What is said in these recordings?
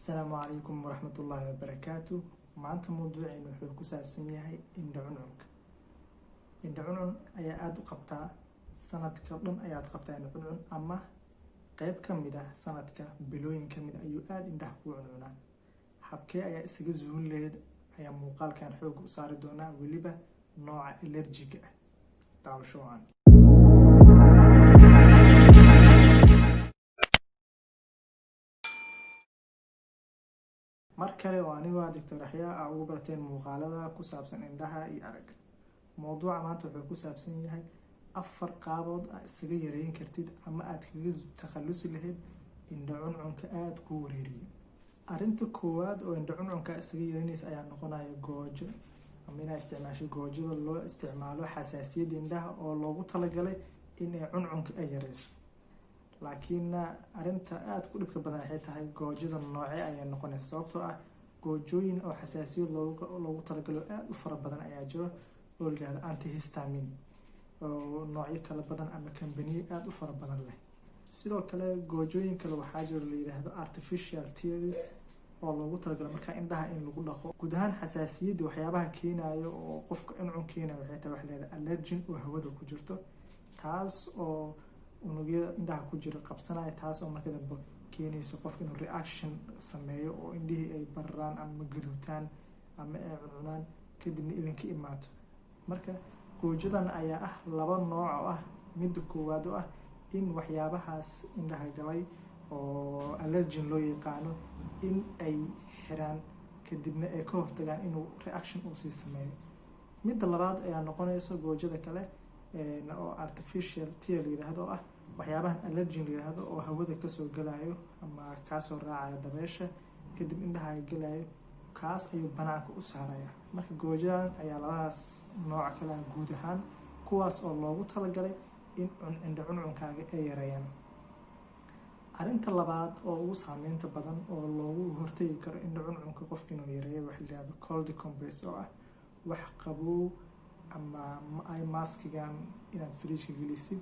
السلام عليكم ورحمة الله وبركاته. maanta mawduuceenu wuxuu ku saabsan yahay indho cuncunka. Indho cuncun ayaa aad u qabtaa sanadka dhan ayaad qabtaa indho cuncun ama qayb ka mid ah sanadka bilooyin ka mid ayuu aad indhaha ku cuncunaa. Habkee ayaa isaga zuulin lahayd ayaa muuqaalkan xoog u saari doonaa, weliba nooca allergiga ah. Daawasho wacan. mar kale oo anigoo Dr. Yaxya ah ugu barteen muuqaalada ku saabsan indhaha iyo aragga. Mawduuca maanta wuxuu ku saabsan yahay 4 qaabood aad isaga yareyn kartid ama aad kaga takhalusi lahayd indho cuncunka aad ku wareeriyo. Arrinta koowaad oo indho cuncunka isaga yareynaysa ayaa noqonaya goojo, ama inaad isticmaasho goojada loo isticmaalo xasaasiyadda indhaha oo loogu talagalay in ay cuncunka ay yareyso. laakiin arinta aad ku dhibka badan waxay tahay goojada noocee ayay noqonaysaa, sababtoo ah goojooyin oo xasaasiyad loogu talagalo aad u fara badan ayaa jiro oo la yiraahdo antihistamine oo noocyo kala badan ama kambaniyo aad u fara badan leh. sidoo kale goojooyin kale waxaa jiro la yiraahdo artificial tears oo loogu talagalo marka indhaha in lagu dhaqo. guud ahaan xasaasiyadda waxyaabaha keenayo oo qofka cuncun keenayo waxay tahay wax la yiraahdo allergen oo hawada ku jirto, taas oo unugyada indhaha ku jira qabsanaya, taas oo marka dambe keenayso qofka inuu reaction sameeyo oo indhihii ay bararaan ama gaduutaan ama ay cuncunaan kadibna ilinka imaato. marka goojadan ayaa ah 2 nooc oo ah. midda koowaad oo ah in waxyaabahaas indhaha galay oo allergen loo yaqaano in ay xiraan kadibna ay ka hortagaan inuu reaction uu sii sameeyo. midda labaad ayaa noqonayso goojada kale oo artificial tear la yiraahdo ah waxyaabahan allergen la yiraahdo oo hawada kasoo galayo ama kaasoo raacaya dabeesha kadib indhaha galayo, kaas ayuu banaanka u saaraya. marka goojadan ayaa labadaas nooc kala guud ahaan kuwaas oo loogu talagalay in indho cuncunkaaga ay yareeyaan. arrinta labaad oo ugu saameynta badan oo loogu hortagi karo indho cuncunka qofka inuu yareeyo waxa la yiraahdo cold compress oo ah wax qabow ama ay maskigan inaad fridge gelisid,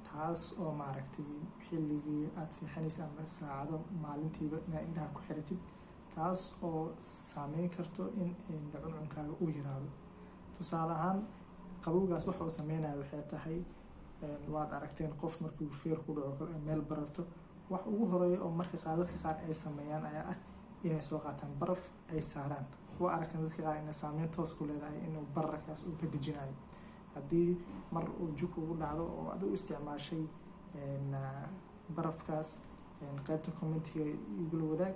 taas oo maaragtay xilligii aad seexanaysa ama saacado maalintiiba inaad indhaha ku xiratid, taas oo saameyn karto in indho cuncunkaaga uu yaraado. tusaale ahaan qabowgaas waxa uu sameynayo waxay tahay waad aragteen qof markuu feer ku dhaco kale meel bararto, wax ugu horeeya oo marka dadka qaar ay sameeyaan ayaa ah inay soo qaataan baraf ay saaraan. waa aragteen dadka qaar inay saameyn toos ku leedahay inuu bararkaas uu ka dejinayo. haddii mar uu jug ugu dhacdo oo aad u isticmaashay barafkaas, qaybta commentiga igula wadaag,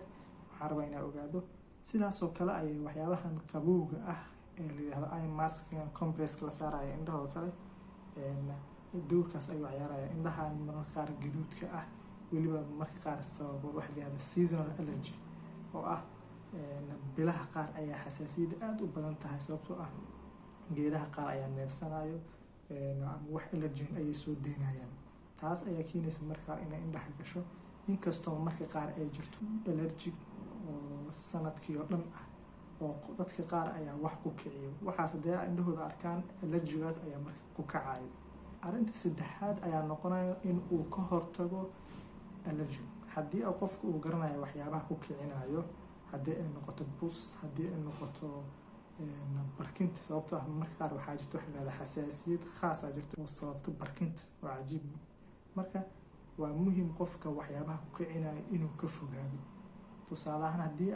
waxaan rabaa inaa ogaado. sidaasoo kale ayay waxyaabahan qabowga ah ee la yiraahdo eye mask compress la saaraya indhaha oo kale doorkaas ayuu ciyaaraya. indhahan mararka qaar gaduudka ah weliba marka qaar sababo wax la yiraahdo seasonal allergy oo ah bilaha qaar ayaa xasaasiyadda aad u badan tahay, sababtoo ah geedaha qaar ayaa neefsanayo ama wax allergen ayay soo deynayaan. taas ayaa keenaysa marka qaar inay indhaha gasho, inkastoo marka qaar ay jirto allergic oo sanadkii oo dhan ah oo dadka qaar ayaa wax ku kiciyo. waxaas haddii indhahooda arkaan allergigaas ayaa marka ku kacayo. arrinta saddexaad ayaa noqonaya in uu ka hortago allergen. haddii qofku uu garanayo waxyaabaha ku kicinayo, haddii ay noqoto bus, haddii ay noqoto barkinta, sababtoo ah marka qaar waxaa jirta wax la yiraahdo xasaasiyad khaas ah jirto oo sababto barkinta. waa cajiib. marka waa muhiim qofka waxyaabaha ku kicinayo inuu ka fogaado. tusaale ahaan haddii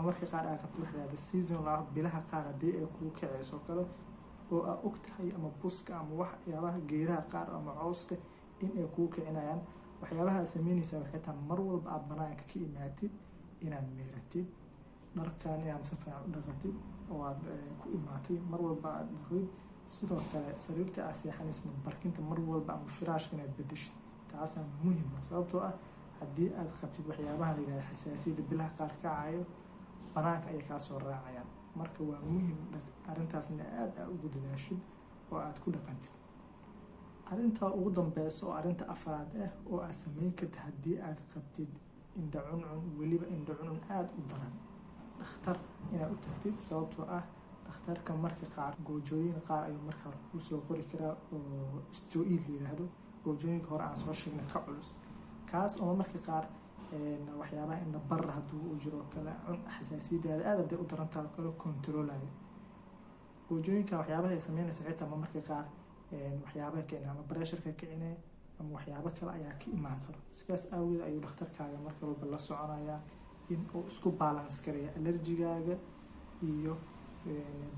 marka qaar aad qabto wax la yiraahdo seasonal ah, bilaha qaar haddii ay kugu kicayso kale oo aad og tahay ama buska ama waxyaabaha geedaha qaar ama cawska in ay kugu kicinayaan, waxyaabaha aad sameynaysaa waxay tahay mar walba aad banaanka ka imaatid inaad meeratid, dharkan inaad si fiican u dhaqatid oo aad ku imaatay mar walba aad dhaqdid. sidoo kale sariirta aad seexanaysa barkinta mar walba ama firaashka inaad bedeshid, taasaa muhiim ah, sababtoo ah haddii aad qabtid waxyaabaha la yiraahdo xasaasiyadda bilaha qaar kacayo banaanka ayay kaa soo raacayaan. marka waa muhiim arrintaasna aad ugu dadaashid oo aad ku dhaqantid. arrinta ugu dambeysa oo arrinta afraad ah oo aad sameyn kartid haddii aad qabtid indho cuncun, weliba indho cuncun aad u daran, dhakhtar inaad u tagtid, sababtoo ah dhakhtarka marka qaar goojooyin qaar ayuu marka hore kuu soo qori karaa oo steroid la yiraahdo, goojooyinka hore aan soo sheegnay ka culus, kaas oo marka qaar waxyaabaha indha bar hadduu u jiro kale xasaasiyadaada aad haday u darantahay oo kale controlayo. goojooyinka waxyaabaha ay sameynaysa xitaa ma marka qaar waxyaabaha kicina ama pressureka kicinaya ama waxyaabo kale ayaa ka imaan karo. sidaas awgeed ayuu dhakhtarkaaga marka walba la soconayaa in uu isku balance gareeyo allergigaaga iyo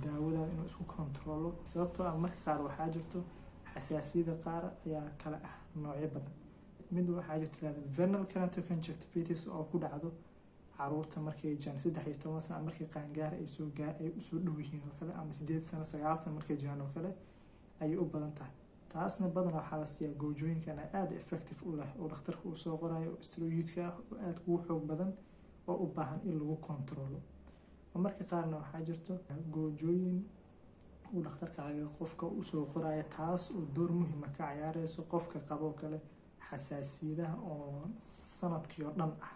daawadaada inuu isku controlo. sababtoo ah marka qaar waxaa jirto xasaasiyada qaar ayaa kala ah noocyo badan. mid waxaa jirto tirahda vernal keratoconjunctivitis oo ku dhacdo caruurta markay jiraan 13 sano markay qaangaar ay usoo dhow yihiin oo kale ama 8 sano 9 sano markay jiraan oo kale ayay u badan tahay. taasna badanaa waxaa la siiyaa goojooyinkan aad effective u leh oo dhakhtarka uu soo qorayo steroidka ah oo aad ugu xoog badan oo u baahan in lagu controlo. marka qaarna waxaa jirto goojooyin uu dhakhtarkaaga qofka u soo qorayo taas oo door muhiima ka ciyaarayso qofka qabo kale xasaasiyadaha oo sanadkii oo dhan ah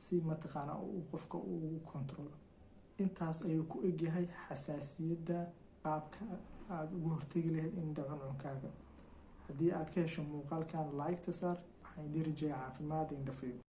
si mataqaana uu qofka uu controlo. intaas ayuu ku egyahay xasaasiyadda qaabka aad ugu hortegi lahayd indha cuncunkaaga. haddii aad ka hesho muuqaalkan like ta saar waxaan idin rajeeyaa caafimaad indha fiican.